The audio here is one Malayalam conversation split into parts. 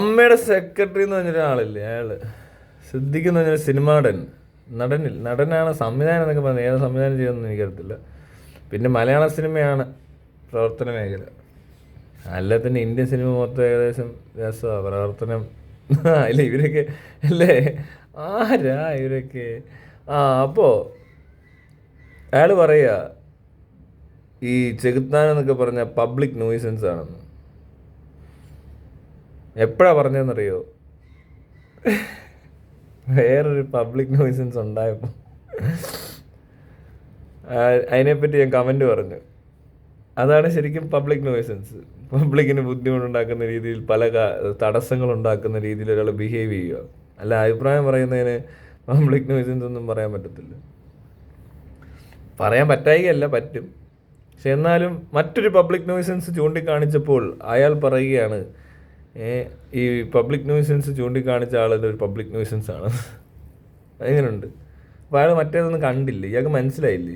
അമ്മയുടെ സെക്രട്ടറി എന്ന് പറഞ്ഞൊരാളില്ലേ, അയാള് സിദ്ദിഖ് എന്ന് പറഞ്ഞൊരു നടനാണ്. സംവിധാനം എന്നൊക്കെ പറഞ്ഞത് ഏത് സംവിധാനം ചെയ്യുമെന്ന് എനിക്കറിയത്തില്ല. പിന്നെ മലയാള സിനിമയാണ് പ്രവർത്തന മേഖല. അല്ല തന്നെ ഇന്ത്യൻ സിനിമ മൊത്തം ഏകദേശം രസമാണ് പ്രവർത്തനം. അല്ല ഇവരൊക്കെ അല്ലേ, ആരാ ഇവരൊക്കെ? അപ്പോൾ അയാൾ പറയുക ഈ ചെകുത്താനെന്നൊക്കെ പറഞ്ഞ പബ്ലിക് നോയിസൻസ് ആണെന്ന്. എപ്പോഴാ പറഞ്ഞതെന്നറിയോ? വേറൊരു പബ്ലിക് നോയിസൻസ് ഉണ്ടായപ്പോൾ അതിനെപ്പറ്റി ഞാൻ കമൻറ്റ് പറഞ്ഞു. അതാണ് ശരിക്കും പബ്ലിക് നോയിസൻസ്. പബ്ലിക്കിന് ബുദ്ധിമുട്ടുണ്ടാക്കുന്ന രീതിയിൽ പല തടസ്സങ്ങൾ ഉണ്ടാക്കുന്ന രീതിയിൽ ഒരാൾ ബിഹേവ് ചെയ്യുക. അല്ല അഭിപ്രായം പറയുന്നതിന് പബ്ലിക് നോയിസൻസ് ഒന്നും പറയാൻ പറ്റത്തില്ല. പറയാൻ പറ്റായികയല്ല, പറ്റും. പക്ഷെ എന്നാലും മറ്റൊരു പബ്ലിക് നോയിസൻസ് ചൂണ്ടിക്കാണിച്ചപ്പോൾ അയാൾ പറയുകയാണ് ഈ പബ്ലിക് നോയിസൻസ് ചൂണ്ടിക്കാണിച്ച ആളൊരു പബ്ലിക് നോയിസൻസ് ആണ്. എങ്ങനെയുണ്ട്? അപ്പോൾ അയാൾ മറ്റേതൊന്നും കണ്ടില്ല, ഇയാൾക്ക് മനസ്സിലായില്ലേ?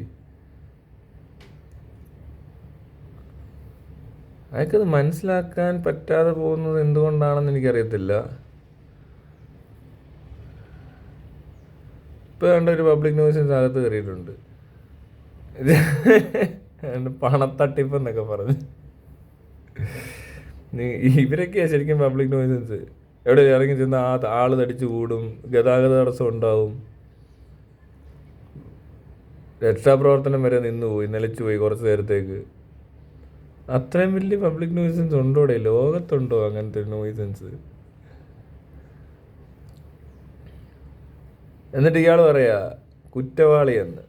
അയാൾക്കത് മനസ്സിലാക്കാൻ പറ്റാതെ പോകുന്നത് എന്തുകൊണ്ടാണെന്ന് എനിക്കറിയത്തില്ല. ഇപ്പോൾ കണ്ട ഒരു പബ്ലിക് നോയിസൻസ് അകത്ത് കയറിയിട്ടുണ്ട്. പണത്തട്ടിപ്പ് എന്നൊക്കെ പറഞ്ഞ് ഇവരൊക്കെയാണ് ശരിക്കും പബ്ലിക് നോയിസൻസ്. എവിടെ ഇറങ്ങി ചെന്ന് ആള് തടിച്ചു കൂടും, ഗതാഗത തടസ്സം ഉണ്ടാവും, രക്ഷാപ്രവർത്തനം വരെ നിന്നുപോയി, നിലച്ചുപോയി കുറച്ച് നേരത്തേക്ക്. അത്രയും വലിയ പബ്ലിക് നോയിസൻസ് ഉണ്ടോ ഇവിടെ? ലോകത്തുണ്ടോ അങ്ങനത്തെ നോയിസൻസ്? എന്നിട്ട് ഇയാൾ പറയാ കുറ്റവാളി എന്ന്.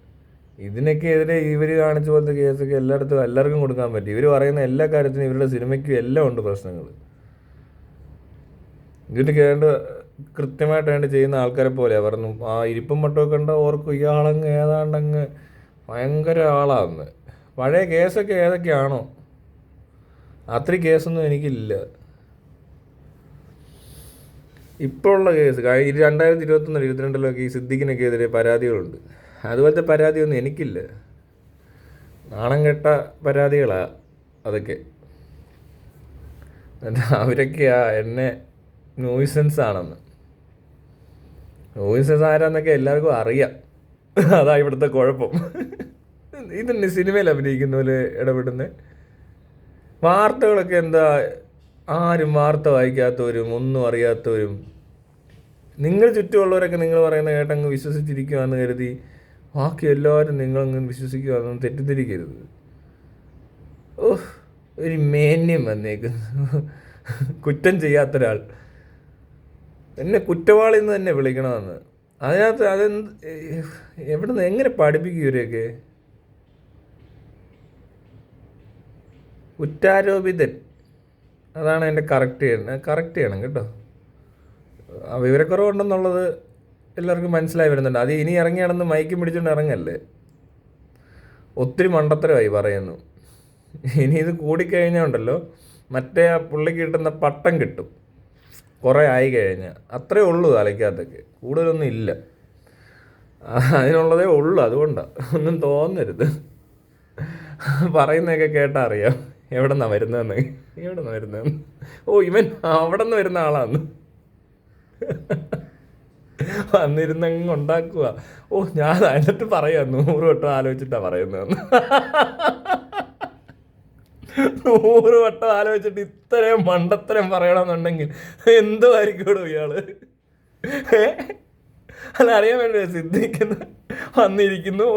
ഇതിനൊക്കെ എതിരെ ഇവർ കാണിച്ച പോലത്തെ കേസൊക്കെ എല്ലാവർക്കും കൊടുക്കാൻ പറ്റും. ഇവർ പറയുന്ന എല്ലാ കാര്യത്തിനും ഇവരുടെ സിനിമയ്ക്കും എല്ലാം ഉണ്ട് പ്രശ്നങ്ങൾ. ഇതിന് കൃത്യമായിട്ട് വേണ്ടി ചെയ്യുന്ന ആൾക്കാരെ പോലെ പറഞ്ഞു. ആ ഇരിപ്പും മട്ടമൊക്കെ കണ്ട ഓർക്കും ഇയാളങ്ങ് ഏതാണ്ടങ്ങ് ഭയങ്കര ആളാന്ന്. പഴയ കേസൊക്കെ ഏതൊക്കെയാണോ അത്രയും കേസൊന്നും എനിക്കില്ല. ഇപ്പോഴുള്ള കേസ് 2021 2022 ഈ സിദ്ദിഖിനൊക്കെ എതിരെ പരാതികളുണ്ട്. അതുപോലത്തെ പരാതിയൊന്നും എനിക്കില്ല. നാണം കെട്ട പരാതികളാണ് അതൊക്കെ. അവരൊക്കെയാ എന്നെ നോയിസൻസ് ആണെന്ന്. നോയിസൻസ് ആരാന്നൊക്കെ എല്ലാവർക്കും അറിയാം. അതാ ഇവിടുത്തെ കുഴപ്പം. ഇതന്നെ സിനിമയിൽ അഭിനയിക്കുന്ന പോലെ ഇടപെടുന്നത്. വാർത്തകളൊക്കെ എന്താ, ആരും വാർത്ത വായിക്കാത്തവരും ഒന്നും അറിയാത്തവരും, നിങ്ങൾ ചുറ്റുമുള്ളവരൊക്കെ നിങ്ങൾ പറയുന്ന കേട്ടങ്ങ് വിശ്വസിച്ചിരിക്കുകയെന്ന് കരുതി ബാക്കി എല്ലാവരും നിങ്ങളങ്ങ് വിശ്വസിക്കുകയെന്ന് തെറ്റിദ്ധരിക്കരുത്. ഒരു മേന്യം വന്നേക്കുന്നു. കുറ്റം ചെയ്യാത്തൊരാൾ എന്നെ കുറ്റവാളി എന്ന് തന്നെ വിളിക്കണമെന്ന്. അതിനകത്ത് എവിടെ നിന്ന് എങ്ങനെ പഠിപ്പിക്കും ഇവരെയൊക്കെ? കുറ്റാരോപിതൻ, അതാണ് എൻ്റെ കറക്റ്റ് ചെയ്യണം കേട്ടോ. വിവരക്കുറവുണ്ടെന്നുള്ളത് എല്ലാവർക്കും മനസ്സിലായി വരുന്നുണ്ട്. അത് ഇനി ഇറങ്ങി നടന്ന് മൈക്കും പിടിച്ചുകൊണ്ട് ഇറങ്ങല്ലേ. ഒത്തിരി മണ്ടത്തരമായി പറയുന്നു. ഇനി ഇത് കൂടിക്കഴിഞ്ഞാൽ ഉണ്ടല്ലോ, മറ്റേ ആ പുള്ളിക്ക് കിട്ടുന്ന പട്ടം കിട്ടും കുറേ ആയി കഴിഞ്ഞാൽ. അത്രേ ഉള്ളൂ തലയ്ക്കകത്തൊക്കെ, കൂടുതലൊന്നും ഇല്ല. അതിനുള്ളതേ ഉള്ളൂ. അതുകൊണ്ടാണ്, ഒന്നും തോന്നരുത്. പറയുന്നതൊക്കെ കേട്ടാൽ അറിയാം എവിടെ നിന്നാണ് വരുന്നതെന്ന്. ഇവൻ അവിടെ നിന്ന് വരുന്ന ആളാന്ന് വന്നിരുന്നങ്ങ് ഉണ്ടാക്കുക. ഞാൻ അതിനകത്ത് പറയാം 100 വട്ടം ആലോചിച്ചിട്ടാണ് പറയുന്നതെന്ന്. 100 വട്ടം ആലോചിച്ചിട്ട് ഇത്രയും മണ്ടത്തരം പറയണമെന്നുണ്ടെങ്കിൽ എന്തുമായിരിക്കും ഇയാള്? അതറിയാൻ വേണ്ടി സിദ്ധിക്കുന്ന വന്നിരിക്കുന്നു.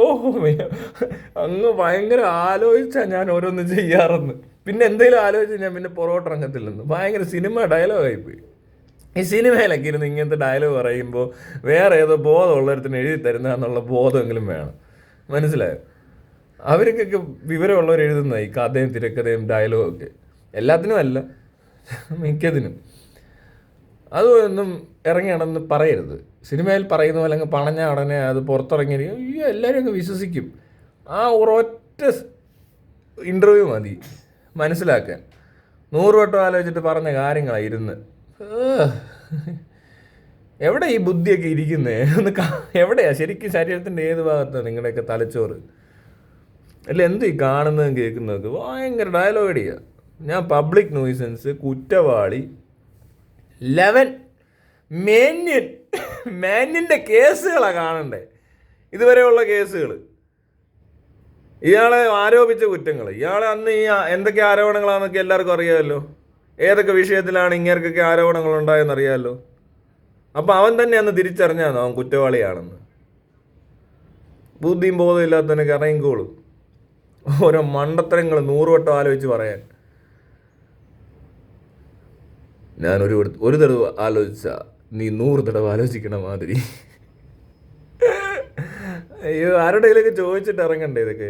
അങ്ങ് ഭയങ്കര ആലോചിച്ചാൽ ഞാൻ ഓരോന്ന് ചെയ്യാറെന്ന്. പിന്നെ എന്തെങ്കിലും ആലോചിച്ച് ഞാൻ പിന്നെ പുറകോട്ട് ഇറങ്ങത്തില്ലെന്ന്. ഭയങ്കര സിനിമ ഡയലോഗായിപ്പോയി. ഈ സിനിമയിലൊക്കെ ഇരുന്ന് ഇങ്ങനത്തെ ഡയലോഗ് പറയുമ്പോൾ വേറെ ഏതോ ബോധമുള്ളവരത്തിന് എഴുതി തരുന്നതെന്നുള്ള ബോധമെങ്കിലും വേണം. മനസ്സിലായോ? അവർക്കൊക്കെ വിവരമുള്ളവർ എഴുതുന്ന ഈ കഥയും തിരക്കഥയും ഡയലോഗൊക്കെ. എല്ലാത്തിനും അല്ല, മിക്കതിനും. അതൊന്നും ഇറങ്ങി നടന്ന് പറയരുത്. സിനിമയിൽ പറയുന്ന പോലെ അങ്ങ് പണഞ്ഞ ഉടനെ അത് പുറത്തിറങ്ങിയിരിക്കും. എല്ലാവരും അങ്ങ് വിശ്വസിക്കും. ആ ഒരൊറ്റ ഇൻ്റർവ്യൂ മതി മനസ്സിലാക്കാൻ. 100 വട്ടം ആലോചിച്ചിട്ട് പറഞ്ഞ കാര്യങ്ങളാണ് ഇരുന്ന്. എവിടെ ഈ ബുദ്ധിയൊക്കെ ഇരിക്കുന്നേ? എവിടെയാ ശരിക്കും? ശരീരത്തിൻ്റെ ഏത് ഭാഗത്താണ് നിങ്ങളുടെയൊക്കെ തലച്ചോറ്? അല്ല എന്ത് ഈ കാണുന്നതും കേൾക്കുന്നതൊക്കെ ഭയങ്കര ഡയലോഗ് അടിക്കുക. ഞാൻ പബ്ലിക് നോയിസൻസ്, കുറ്റവാളി, 11 മാന്യൻ്റെ കേസുകളാണ് കാണണ്ടേ, ഇതുവരെയുള്ള കേസുകൾ, ഇയാളെ ആരോപിച്ച കുറ്റങ്ങൾ. ഇയാളെ അന്ന് ഈ എന്തൊക്കെ ആരോപണങ്ങളാണെന്നൊക്കെ എല്ലാവർക്കും അറിയാമല്ലോ, ഏതൊക്കെ വിഷയത്തിലാണ് ഇങ്ങേർക്കൊക്കെ ആരോപണങ്ങൾ ഉണ്ടായെന്ന് അറിയാമല്ലോ. അപ്പം അവൻ തന്നെ അന്ന് തിരിച്ചറിഞ്ഞാന്നോ അവൻ കുറ്റവാളിയാണെന്ന്? ബുദ്ധിയും ബോധം ഇല്ലാത്തവനൊക്കെ ഇറങ്ങിക്കോളും ഓരോ മണ്ടത്തരങ്ങൾ 100 വട്ടം ആലോചിച്ച് പറയാൻ. ഞാൻ ഒരു തടവ് ആലോചിച്ച നീ 100 തടവ് ആലോചിക്കണ മാതിരി. അയ്യോ, ആരുടെയിലൊക്കെ ചോദിച്ചിട്ട് ഇറങ്ങണ്ടേ ഇതൊക്കെ?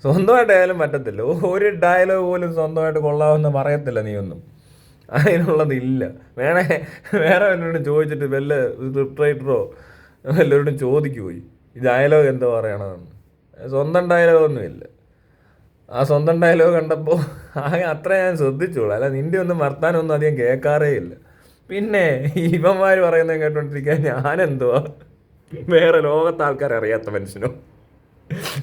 സ്വന്തമായിട്ടായാലും പറ്റത്തില്ല. ഒരു ഡയലോഗ് പോലും സ്വന്തമായിട്ട് കൊള്ളാമെന്ന് പറയത്തില്ല നീ ഒന്നും. അതിനുള്ളതില്ല. വേറെ വല്ലവരോടും ചോദിച്ചിട്ട് വല്ല സ്ക്രിപ്റ്റ് റൈറ്ററോ വല്ലവരോടും ചോദിക്കു പോയി ഈ ഡയലോഗ് എന്തോ പറയണമെന്ന്. സ്വന്തം ഡയലോഗൊന്നുമില്ല. ആ സ്വന്തം ഡയലോഗ് കണ്ടപ്പോൾ അത്ര ഞാൻ ശ്രദ്ധിച്ചോളൂ. അല്ല, നിൻ്റെ ഒന്നും വർത്താനമൊന്നും അധികം കേൾക്കാറേ ഇല്ല. പിന്നെ ഇവന്മാർ പറയുന്നത് കേട്ടോണ്ടിരിക്കാൻ ഞാനെന്തുവാ വേറെ ലോകത്തെ ആൾക്കാരെ അറിയാത്ത മനുഷ്യനോ?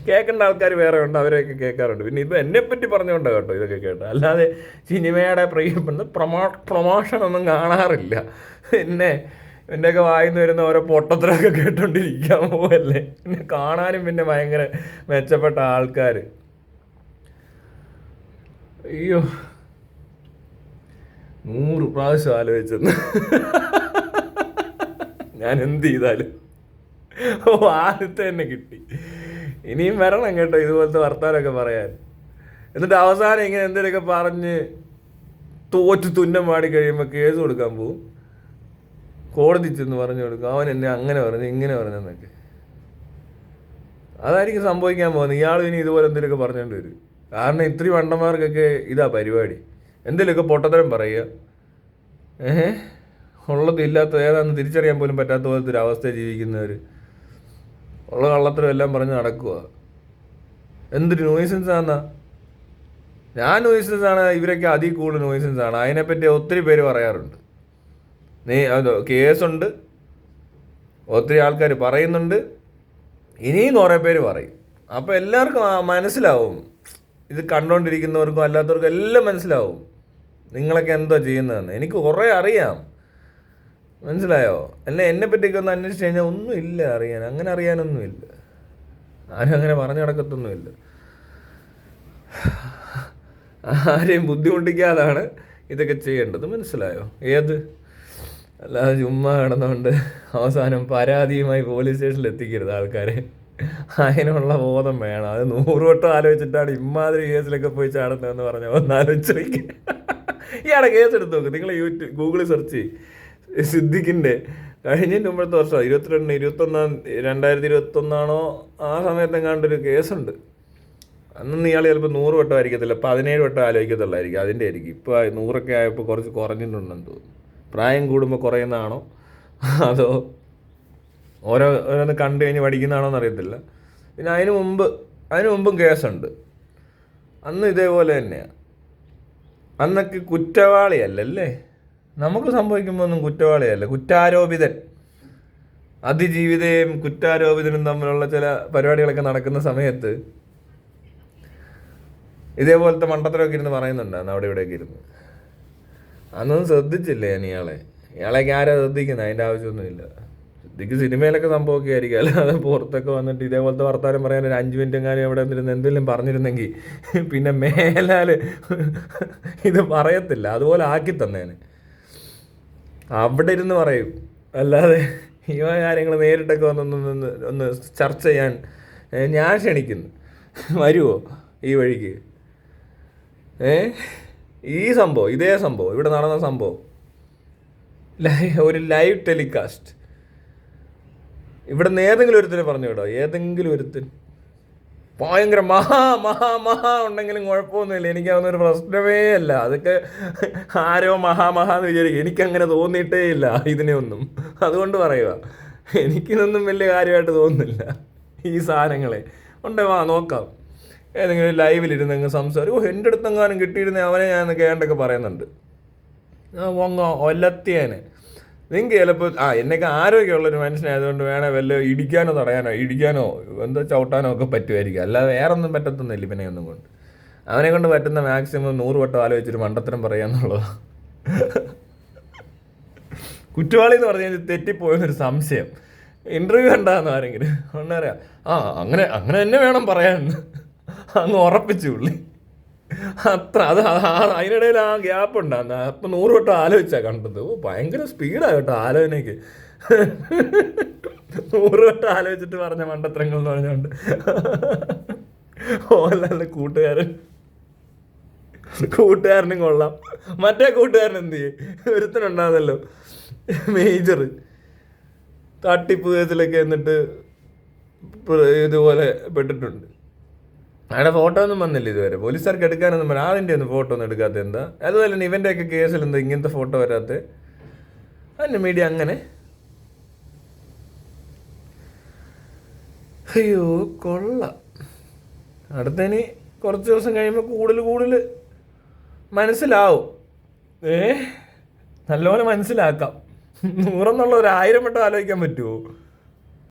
കേൾക്കേണ്ട ആൾക്കാർ വേറെ ഉണ്ട്, അവരെയൊക്കെ കേൾക്കാറുണ്ട്. പിന്നെ ഇത് എന്നെപ്പറ്റി പറഞ്ഞുകൊണ്ടാണ് കേട്ടോ ഇതൊക്കെ കേട്ടോ. അല്ലാതെ സിനിമയുടെ പ്രൊമോഷനൊന്നും കാണാറില്ല. പിന്നെ എൻ്റെയൊക്കെ വായിന്ന് വരുന്ന ഓരോ പൊട്ടത്തിലൊക്കെ കേട്ടോണ്ടിരിക്കാൻ പോവല്ലേ. പിന്നെ കാണാനും പിന്നെ ഭയങ്കര മെച്ചപ്പെട്ട ആൾക്കാർ. അയ്യോ, 100 പ്രാവശ്യം ആലോചിച്ചെന്ന് ഞാൻ എന്ത് ചെയ്താലും. ആദ്യത്തെ തന്നെ കിട്ടി. ഇനിയും വരണം കേട്ടോ ഇതുപോലത്തെ വർത്താനമൊക്കെ പറയാൻ. എന്നിട്ട് അവസാനം ഇങ്ങനെ എന്തെങ്കിലുമൊക്കെ പറഞ്ഞ് തോറ്റ് തുന്നം പാടി കഴിയുമ്പോൾ കേസ് കൊടുക്കാൻ പോവും. കോടതി ചെന്ന് പറഞ്ഞു കൊടുക്കും, അവൻ എന്നെ അങ്ങനെ പറഞ്ഞു ഇങ്ങനെ പറഞ്ഞെന്നൊക്കെ. അതായിരിക്കും സംഭവിക്കാൻ പോകുന്നത്. ഇയാളും ഇനി ഇതുപോലെ എന്തെങ്കിലുമൊക്കെ പറഞ്ഞുകൊണ്ട് വരും. കാരണം ഇത്രയും വണ്ടന്മാർക്കൊക്കെ ഇതാ പരിപാടി, എന്തെങ്കിലുമൊക്കെ പൊട്ടത്തരം പറയുക. ഉള്ളതില്ലാത്ത ഏതാണെന്ന് തിരിച്ചറിയാൻ പോലും പറ്റാത്ത പോലത്തെ ഒരു അവസ്ഥയിൽ ജീവിക്കുന്നവർ ഉള്ള കള്ളത്തരം എല്ലാം പറഞ്ഞ് നടക്കുക. എന്തൊരു നോയ്സൻസ് ആണെന്നാ. ഞാൻ നോയ്സൻസ് ആണ്, ഇവരൊക്കെ അതിൽ കൂടുതൽ നോയ്സൻസ് ആണ്. അതിനെപ്പറ്റി ഒത്തിരി പേര് പറയാറുണ്ട്. കേസുണ്ട്, ഒത്തിരി ആൾക്കാർ പറയുന്നുണ്ട്, ഇനിയും കുറേ പേര് പറയും. അപ്പോൾ എല്ലാവർക്കും മനസ്സിലാവും, ഇത് കണ്ടുകൊണ്ടിരിക്കുന്നവർക്കും അല്ലാത്തവർക്കും എല്ലാം മനസ്സിലാവും നിങ്ങളൊക്കെ എന്തോ ചെയ്യുന്നതെന്ന്. എനിക്ക് കുറേ അറിയാം, മനസ്സിലായോ? അല്ലെ എന്നെപ്പറ്റിയൊക്കെ ഒന്ന് അന്വേഷിച്ച് കഴിഞ്ഞാൽ ഒന്നുമില്ല അറിയാൻ. അങ്ങനെ അറിയാനൊന്നുമില്ല, ആരും അങ്ങനെ പറഞ്ഞു നടക്കത്തൊന്നുമില്ല. ആരെയും ബുദ്ധിമുട്ടിക്കാതാണ് ഇതൊക്കെ ചെയ്യേണ്ടത്, മനസ്സിലായോ? അല്ലാതെ ചുമ്മാ കിടന്നുകൊണ്ട് അവസാനം പരാതിയുമായി പോലീസ് സ്റ്റേഷനിൽ എത്തിക്കരുത് ആൾക്കാരെ. അതിനുള്ള ബോധം വേണം. അത് 100 വട്ടം ആലോചിച്ചിട്ടാണ് ഇമാതിരി കേസിലൊക്കെ പോയി ചാടുന്നതെന്ന് പറഞ്ഞാൽ ഒന്ന് ആലോചിച്ച് നോക്കി. ഇയാളെ കേസ് എടുത്ത് നോക്ക് നിങ്ങൾ. ഗൂഗിളിൽ സെർച്ച് ചെയ്യും. സിദ്ദിഖിൻ്റെ കഴിഞ്ഞതിൻ്റെ മുമ്പത്തെ വർഷം 2021 ആ സമയത്തെങ്ങാണ്ടൊരു കേസുണ്ട്. അന്നൊന്നും ഇയാൾ ചിലപ്പോൾ 100 വട്ടം ആയിരിക്കത്തില്ല, 17 വട്ടം ആലോചിക്കത്തുള്ളായിരിക്കും. അതിൻ്റെ ആയിരിക്കും. ഇപ്പോൾ 100 ആയപ്പോൾ കുറച്ച് കുറഞ്ഞിട്ടുണ്ടെന്ന് തോന്നുന്നു. പ്രായം കൂടുമ്പോൾ കുറയുന്നതാണോ അതോ ഓരോന്ന് കണ്ടു കഴിഞ്ഞ് പഠിക്കുന്നതാണോ എന്നറിയത്തില്ല. പിന്നെ അതിനു മുമ്പും കേസുണ്ട്. അന്ന് ഇതേപോലെ തന്നെയാണ്. അന്നൊക്കെ കുറ്റവാളിയല്ലേ, നമുക്ക് സംഭവിക്കുമ്പോൾ ഒന്നും കുറ്റവാളിയല്ല, കുറ്റാരോപിതൻ. അതിജീവിതയും കുറ്റാരോപിതനും തമ്മിലുള്ള ചില പരിപാടികളൊക്കെ നടക്കുന്ന സമയത്ത് ഇതേപോലത്തെ മണ്ടത്തരമൊക്കെ ഇരുന്ന് പറയുന്നുണ്ടായിരുന്നു അവിടെ ഇവിടെയൊക്കെ ഇരുന്ന്. അന്നൊന്നും ശ്രദ്ധിച്ചില്ലേ ഞാൻ ഇയാളെയൊക്കെ ആരാ ശ്രദ്ധിക്കുന്നത്? അതിൻ്റെ ആവശ്യമൊന്നുമില്ല. സിദ്ദിഖ് സിനിമയിലൊക്കെ സംഭവമൊക്കെ ആയിരിക്കും, അല്ലാതെ പുറത്തൊക്കെ വന്നിട്ട് ഇതേപോലത്തെ വർത്താനം പറയാൻ ഒരു 5 മിനിറ്റ് എങ്ങാനും എവിടെ നിന്നിരുന്ന് എന്തെങ്കിലും പറഞ്ഞിരുന്നെങ്കിൽ പിന്നെ മേലാൽ ഇത് പറയത്തില്ല. അതുപോലെ ആക്കി തന്നേനെ. അവിടെ ഇരുന്ന് പറയും. അല്ലാതെ ഇവ കാര്യങ്ങൾ നേരിട്ടൊക്കെ ഒന്ന് ചർച്ച ചെയ്യാൻ ഞാൻ ക്ഷണിക്കുന്നു. വരുമോ ഈ വഴിക്ക്? ഇതേ സംഭവം ഇവിടെ നടന്ന സംഭവം ഒരു ലൈവ് ടെലികാസ്റ്റ് ഇവിടെ നിന്ന് ഏതെങ്കിലും ഒരുത്തിന് പറഞ്ഞു കേട്ടോ, ഏതെങ്കിലും ഒരുത്തിന് ഭയങ്കര മഹാ ഉണ്ടെങ്കിലും കുഴപ്പമൊന്നുമില്ല. എനിക്കതൊന്നൊരു പ്രശ്നമേ അല്ല. അതൊക്കെ ആരോ മഹാന്ന് വിചാരിക്കും. എനിക്കങ്ങനെ തോന്നിയിട്ടേ ഇല്ല ഇതിനെ ഒന്നും. അതുകൊണ്ട് പറയുക, എനിക്കിതൊന്നും വലിയ കാര്യമായിട്ട് തോന്നുന്നില്ല ഈ സാധനങ്ങളെ. വാ നോക്കാം. ഏതെങ്കിലും ലൈവിലിരുന്ന് അങ്ങ് സംസാരം. എൻ്റെ അടുത്തെങ്ങാനും കിട്ടിയിരുന്ന അവനെ ഞാൻ കേണ്ടൊക്കെ പറയുന്നുണ്ട്. ഒലത്തിയേനെ. നിങ്ങൾക്ക് ചിലപ്പോൾ എന്നൊക്കെ ആരോഗ്യമുള്ളൊരു മനുഷ്യനായതുകൊണ്ട് വേണേൽ വല്ല ഇടിക്കാനോ എന്തോ ചവിട്ടാനോ ഒക്കെ പറ്റുമായിരിക്കും. അല്ലാതെ വേറെ ഒന്നും പറ്റത്തൊന്നുമില്ല ഇവനെ ഒന്നും കൊണ്ട്. അവനെ കൊണ്ട് പറ്റുന്ന മാക്സിമം 100 വട്ടം ആലോചിച്ചൊരു മണ്ടത്തരം പറയാന്നുള്ളതാണ്. കുറ്റവാളി എന്ന് പറഞ്ഞു കഴിഞ്ഞാൽ തെറ്റിപ്പോയെന്നൊരു സംശയം. ഇൻ്റർവ്യൂ കണ്ടാന്ന് ആരെങ്കിലും അറിയാം. ആ അങ്ങനെ അങ്ങനെ തന്നെ വേണം പറയാമെന്ന് അങ്ങ് ഉറപ്പിച്ചു പുള്ളി. അത്ര അതിനിടയിൽ ആ ഗ്യാപ്പ് ഉണ്ടാകുന്ന അപ്പം 100 വട്ടം ആലോചിച്ചാണ് കണ്ടത്. ഭയങ്കര സ്പീഡാണ് കേട്ടോ ആലോചനയ്ക്ക്. 100 വട്ടം ആലോചിച്ചിട്ട് പറഞ്ഞ മണ്ടത്തരങ്ങൾ എന്ന് പറഞ്ഞുകൊണ്ട് ഓലല്ല കൂട്ടുകാരനും കൊള്ളാം. മറ്റേ കൂട്ടുകാരൻ എന്ത് ചെയ്യും? ഒരുത്തനുണ്ടാകുന്നല്ലോ മേജർ തട്ടിപ്പ് കേസിലൊക്കെ എന്നിട്ട് ഇതുപോലെ പെട്ടിട്ടുണ്ട്. അയാളുടെ ഫോട്ടോ ഒന്നും വന്നില്ല ഇതുവരെ. പോലീസുകാർക്ക് എടുക്കാനൊന്നും പറയാം. അതിൻ്റെ ഒന്നും ഫോട്ടോ ഒന്നും എടുക്കാത്ത എന്താ? അതുപോലെ തന്നെ ഇവൻ്റെയൊക്കെ കേസിൽ എന്താ ഇങ്ങനത്തെ ഫോട്ടോ വരാത്ത? അതിൻ്റെ മീഡിയ അങ്ങനെ. അയ്യോ കൊള്ളാം. അടുത്തതിന് കുറച്ച് ദിവസം കഴിയുമ്പോൾ കൂടുതൽ മനസ്സിലാവും. നല്ലപോലെ മനസ്സിലാക്കാം. 100 എന്നുള്ള 1000 വട്ടം ആലോചിക്കാൻ പറ്റുമോ?